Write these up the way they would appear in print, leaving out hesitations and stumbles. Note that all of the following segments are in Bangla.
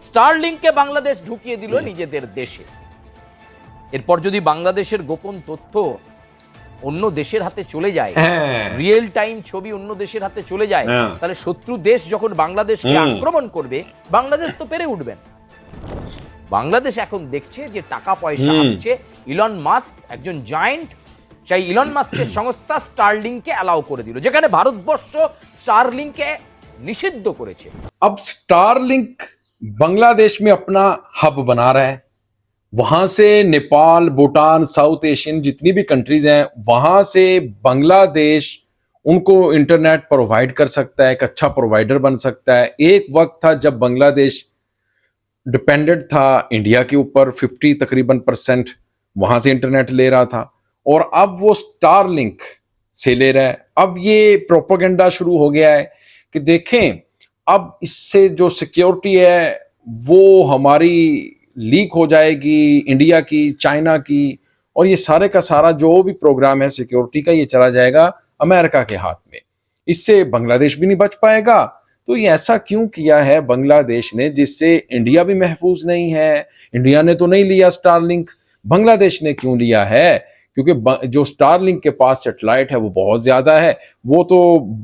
স্টারলিংকে বাংলাদেশ ঢুকিয়ে দিল নিজেদের দেশে। এরপর যদি বাংলাদেশের গোপন তথ্য অন্য দেশের হাতে চলে যায়, রিয়েল টাইম ছবি অন্য দেশের হাতে চলে যায়, তাহলে শত্রু দেশ যখন বাংলাদেশকে আক্রমণ করবে, বাংলাদেশ তো পেরে উঠবেন। বাংলাদেশ এখন দেখছে যে টাকা পয়সা আসছে, ইলন মাস্ক একজন জায়ান্ট, সেই ইলন মাস্কের সংস্থা স্টারলিংকে অ্যালাউ করে দিল, যেখানে ভারতবর্ষ স্টারলিংকে নিষিদ্ধ করেছে। अब स्टारलिंक बांग्लादेश में अपना हब बना रहा है। वहां से नेपाल, भूटान, साउथ एशियन जितनी भी कंट्रीज हैं, वहां से बांग्लादेश उनको इंटरनेट प्रोवाइड कर सकता है, एक अच्छा प्रोवाइडर बन सकता है। एक वक्त था जब बांग्लादेश डिपेंडेंट था इंडिया के ऊपर, 50 तकरीबन % वहां से इंटरनेट ले रहा था, और अब वो स्टारलिंक से ले रहा है। अब ये प्रोपेगेंडा शुरू हो गया है कि देखें अब इससे जो सिक्योरिटी है वो हमारी लीक हो जाएगी, इंडिया की, चाइना की, और ये सारे का सारा जो भी प्रोग्राम है सिक्योरिटी का, ये चला जाएगा अमेरिका के हाथ में। इससे बांग्लादेश भी नहीं बच पाएगा। तो ये ऐसा क्यों किया है बांग्लादेश ने, जिससे इंडिया भी महफूज नहीं है। इंडिया ने तो नहीं लिया स्टारलिंक, बांग्लादेश ने क्यों लिया है? क्योंकि जो स्टारलिंक के पास सैटेलाइट है वो बहुत ज्यादा है, वो तो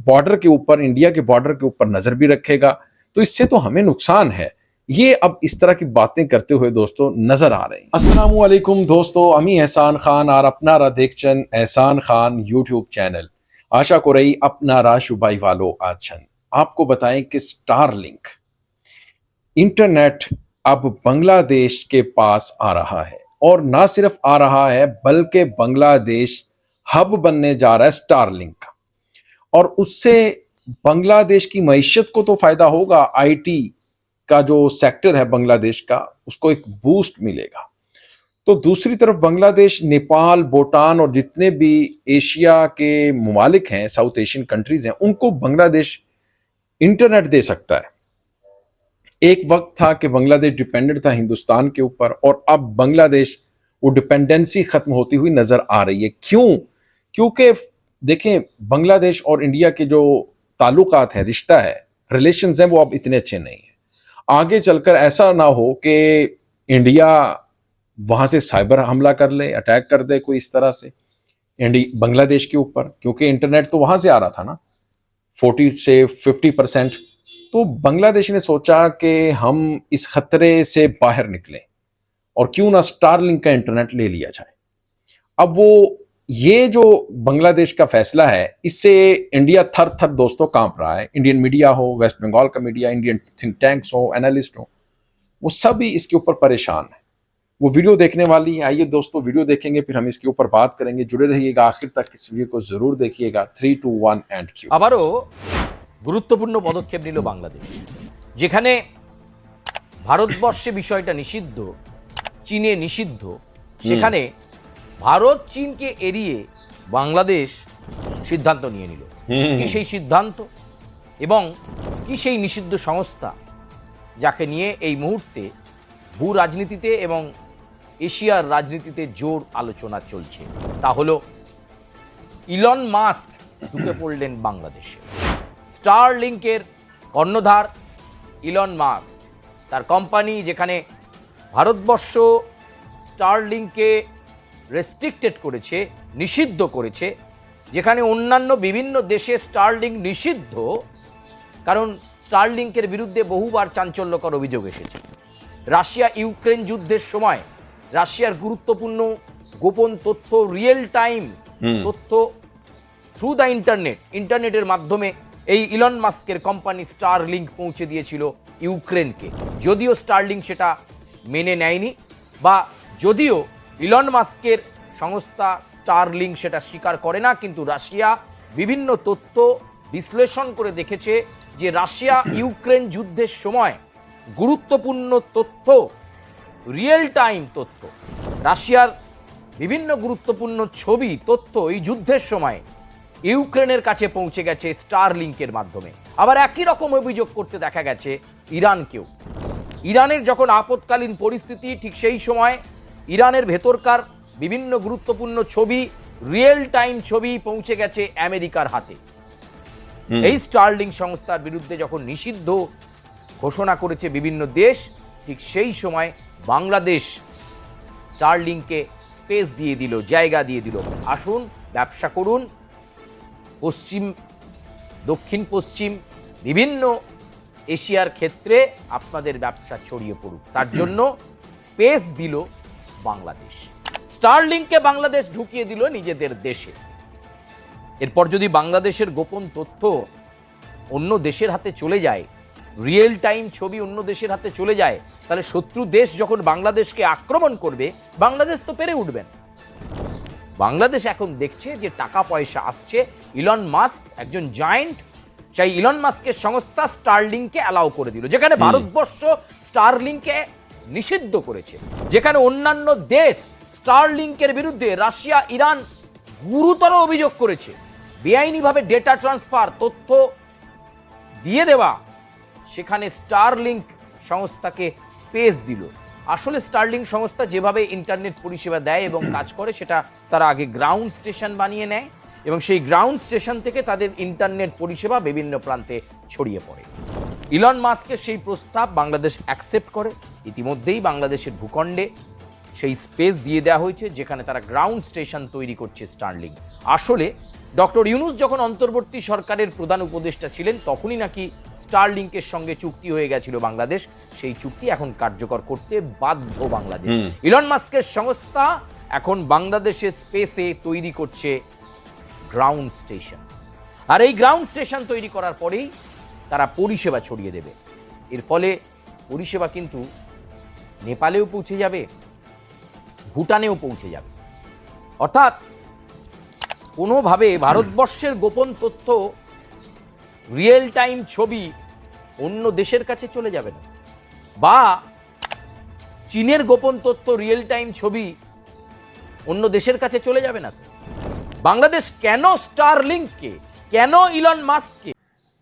बॉर्डर के ऊपर, इंडिया के बॉर्डर के ऊपर नजर भी रखेगा, तो इससे तो हमें नुकसान है। ये अब इस तरह की बातें करते हुए दोस्तों नजर आ रहे हैं। अस्सलाम वालेकुम दोस्तों, আমি এহসান খান আর আপনারা দেখছেন এহসান খান यूट्यूब चैनल। आशा को रही আপনারা সবাই ভালো আছেন। आपको बताएं कि स्टारलिंक इंटरनेट अब बांग्लादेश के पास आ रहा है, और ना सिर्फ आ रहा है बल्कि बांग्लादेश हब बनने जा रहा है स्टारलिंक का, और उससे बांग्लादेश की मईशत को तो फायदा होगा। आईटी का जो सेक्टर है बांग्लादेश का, उसको एक बूस्ट मिलेगा। तो दूसरी तरफ बांग्लादेश, नेपाल, भूटान और जितने भी एशिया के ममालिक हैं, साउथ एशियन कंट्रीज हैं, उनको बांग्लादेश इंटरनेट दे सकता है। एक वक्त था कि बांग्लादेश डिपेंडेंट था हिंदुस्तान के ऊपर, और अब बांग्लादेश वो डिपेंडेंसी खत्म होती हुई नजर आ रही है। क्यों? क्योंकि देखें, बांग्लादेश और इंडिया के जो ताल्लुकात है, रिश्ता है, रिलेशंस हैं, वो अब इतने अच्छे नहीं है। आगे चलकर ऐसा ना हो कि इंडिया वहां से साइबर हमला कर ले, अटैक कर दे कोई इस तरह से बांग्लादेश के ऊपर, क्योंकि इंटरनेट तो वहां से आ रहा था ना 40 से 50%। तो बांग्लादेश ने सोचा कि हम इस खतरे से बाहर निकलें और क्यों ना स्टारलिंक का इंटरनेट ले लिया जाए। अब वो ये जो बांग्लादेश का फैसला है, इससे इंडिया थर थर दोस्तों कांप रहा है। इंडियन मीडिया हो, वेस्ट बंगाल का मीडिया, इंडियन थिंक टैंक्स हो, एनालिस्ट हो, वो सभी इसके ऊपर परेशान है। वो वीडियो देखने वाली है। आइए दोस्तों वीडियो देखेंगे, फिर हम इसके ऊपर बात करेंगे। जुड़े रहिएगा आखिर तक, इस वीडियो को जरूर देखिएगा। 3, 2, 1 एंड क्यू। আবারও গুরুত্বপূর্ণ পদক্ষেপ নিল বাংলাদেশ, যেখানে ভারতবর্ষে বিষয়টা নিষিদ্ধ, চীনে নিষিদ্ধ, সেখানে ভারত চীনকে এড়িয়ে বাংলাদেশ সিদ্ধান্ত নিয়ে নিল। কি সেই সিদ্ধান্ত এবং কি সেই নিষিদ্ধ সংস্থা, যাকে নিয়ে এই মুহূর্তে ভূ রাজনীতিতে এবং এশিয়ার রাজনীতিতে জোর আলোচনা চলছে, তা হলো ইলন মাস্ক ঢুকে পড়লেন বাংলাদেশে। স্টারলিংকের কর্ণধার ইলন মাস্ক, তার কোম্পানি, যেখানে ভারতবর্ষ স্টারলিংকে রেস্ট্রিক্টেড করেছে, নিষিদ্ধ করেছে, যেখানে অন্যান্য বিভিন্ন দেশে স্টারলিংক নিষিদ্ধ, কারণ স্টারলিংকের বিরুদ্ধে বহুবার চাঞ্চল্যকর অভিযোগ এসেছে। রাশিয়া ইউক্রেন যুদ্ধের সময় রাশিয়ার গুরুত্বপূর্ণ গোপন তথ্য, রিয়েল টাইম তথ্য থ্রু দ্য ইন্টারনেটের মাধ্যমে এই ইলন মাস্কের কোম্পানি স্টারলিংক পৌঁছে দিয়েছিল ইউক্রেনকে। যদিও স্টারলিংক সেটা মেনে নেয়নি, বা যদিও ইলন মাস্কের সংস্থা স্টারলিংক সেটা স্বীকার করে না, কিন্তু রাশিয়া বিভিন্ন তথ্য বিশ্লেষণ করে দেখেছে যে রাশিয়া ইউক্রেন যুদ্ধের সময় গুরুত্বপূর্ণ তথ্য, রিয়েল টাইম তথ্য, রাশিয়ার বিভিন্ন গুরুত্বপূর্ণ ছবি, তথ্য এই যুদ্ধের সময় ইউক্রেনের কাছে পৌঁছে গেছে স্টারলিংকের মাধ্যমে। আবার একই রকম অভিযোগ করতে দেখা গেছে ইরানকেও। ইরানের যখন আপৎকালীন পরিস্থিতি, ঠিক সেই সময় ইরানের ভেতরকার বিভিন্ন গুরুত্বপূর্ণ ছবি, রিয়েল টাইম ছবি পৌঁছে গেছে আমেরিকার হাতে। এই স্টারলিংক সংস্থার বিরুদ্ধে যখন নিষিদ্ধ ঘোষণা করেছে বিভিন্ন দেশ, ঠিক সেই সময় বাংলাদেশ স্টারলিংকে স্পেস দিয়ে দিল, জায়গা দিয়ে দিল, আসুন ব্যবসা করুন, পশ্চিম দক্ষিণ পশ্চিম বিভিন্ন এশিয়ার ক্ষেত্রে আপনাদের ব্যবসা ছড়িয়ে পড়ুক, তার জন্য স্পেস দিল বাংলাদেশ। স্টারলিংকে বাংলাদেশ ঢুকিয়ে দিল নিজেদের দেশে। এরপর যদি বাংলাদেশের গোপন তথ্য অন্য দেশের হাতে চলে যায়, রিয়েল টাইম ছবি অন্য দেশের হাতে চলে যায়, তাহলে শত্রু দেশ যখন বাংলাদেশকে আক্রমণ করবে, বাংলাদেশ তো পেরে উঠবেন। বাংলাদেশ এখন দেখছে যে টাকা পয়সা আসছে, ইলন মাস্ক একজন জায়ান্ট, সেই ইলন মাস্কের সংস্থা স্টারলিংকে অ্যালাউ করে দিল, যেখানে ভারতবর্ষ স্টারলিংকে নিষিদ্ধ করেছে, যেখানে অন্যান্য দেশ স্টারলিংকের বিরুদ্ধে রাশিয়া, ইরান গুরুতর অভিযোগ করেছে, বেআইনিভাবে ডেটা ট্রান্সফার, তথ্য দিয়ে দেওয়া, সেখানে স্টারলিংক সংস্থাকে স্পেস দিল। আসলে স্টারলিংক সংস্থা যেভাবে ইন্টারনেট পরিষেবা দেয় এবং কাজ করে, সেটা তারা আগে গ্রাউন্ড স্টেশন বানিয়ে নেয় এবং সেই গ্রাউন্ড স্টেশন থেকে তাদের ইন্টারনেট পরিষেবা বিভিন্ন প্রান্তে ছড়িয়ে পড়ে। ইলন মাস্কের সেই প্রস্তাব বাংলাদেশ অ্যাকসেপ্ট করে, ইতিমধ্যেই বাংলাদেশের ভূখণ্ডে সেই স্পেস দিয়ে দেওয়া হয়েছে, যেখানে তারা গ্রাউন্ড স্টেশন তৈরি করছে স্টারলিংক। আসলে ডক্টর ইউনূস যখন অন্তর্বর্তী সরকারের প্রধান উপদেষ্টা ছিলেন, তখনই নাকি স্টারলিংকের সঙ্গে চুক্তি হয়ে গেছিল বাংলাদেশ, সেই চুক্তি এখন কার্যকর করতে বাধ্য বাংলাদেশ। ইলন মাস্কের সংস্থা এখন বাংলাদেশের স্পেসে তৈরি করছে গ্রাউন্ড স্টেশন, আর এই গ্রাউন্ড স্টেশন তৈরি করার পরেই তারা পরিষেবা ছড়িয়ে দেবে। এর ফলে পরিষেবা কিন্তু নেপালেও পৌঁছে যাবে, ভুটানেও পৌঁছে যাবে। অর্থাৎ কোনোভাবে ভারতবর্ষের গোপন তথ্য, রিয়েল টাইম ছবি অন্য দেশের কাছে চলে যাবে না, বা চীনের গোপন তথ্য, রিয়েল টাইম ছবি অন্য দেশের কাছে চলে যাবে না। বাংলাদেশ কেন স্টারলিংককে, কেন ইলন মাস্ককে?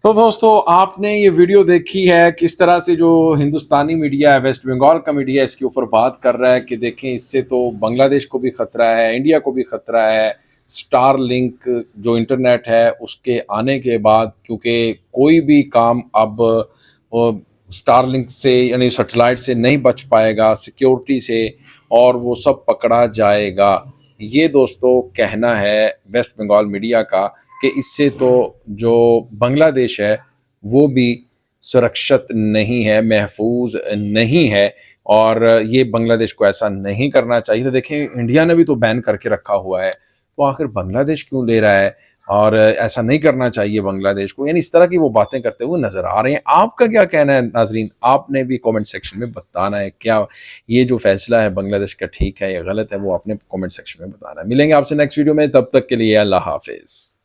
तो दोस्तों, आपने ये वीडियो देखी है किस तरह से जो हिंदुस्तानी मीडिया है, वेस्ट बंगाल का मीडिया इसके ऊपर बात कर रहा है कि देखें इससे तो बांग्लादेश को भी खतरा है, इंडिया को भी खतरा है। स्टार लिंक जो इंटरनेट है उसके आने के बाद, क्योंकि कोई भी काम अब स्टार लिंक से यानी सैटेलाइट से नहीं बच पाएगा, सिक्योरिटी से, और वो सब पकड़ा जाएगा। ये दोस्तों कहना है वेस्ट बंगाल मीडिया का कि इससे तो जो बांग्लादेश है वो भी सुरक्षित नहीं है, महफूज नहीं है, और ये बांग्लादेश को ऐसा नहीं करना चाहिए। तो देखें, इंडिया ने भी तो बैन करके रखा हुआ है, तो आखिर बांग्लादेश क्यों ले रहा है, और ऐसा नहीं करना चाहिए बांग्लादेश को। यानी इस तरह की वो बातें करते हुए नजर आ रहे हैं। आपका क्या कहना है नाजरीन? आपने भी कमेंट सेक्शन में बताना है, क्या ये जो फैसला है बांग्लादेश का ठीक है या गलत है, वो अपने कमेंट सेक्शन में बताना है। मिलेंगे आपसे नेक्स्ट वीडियो में, तब तक के लिए अल्लाह हाफिज।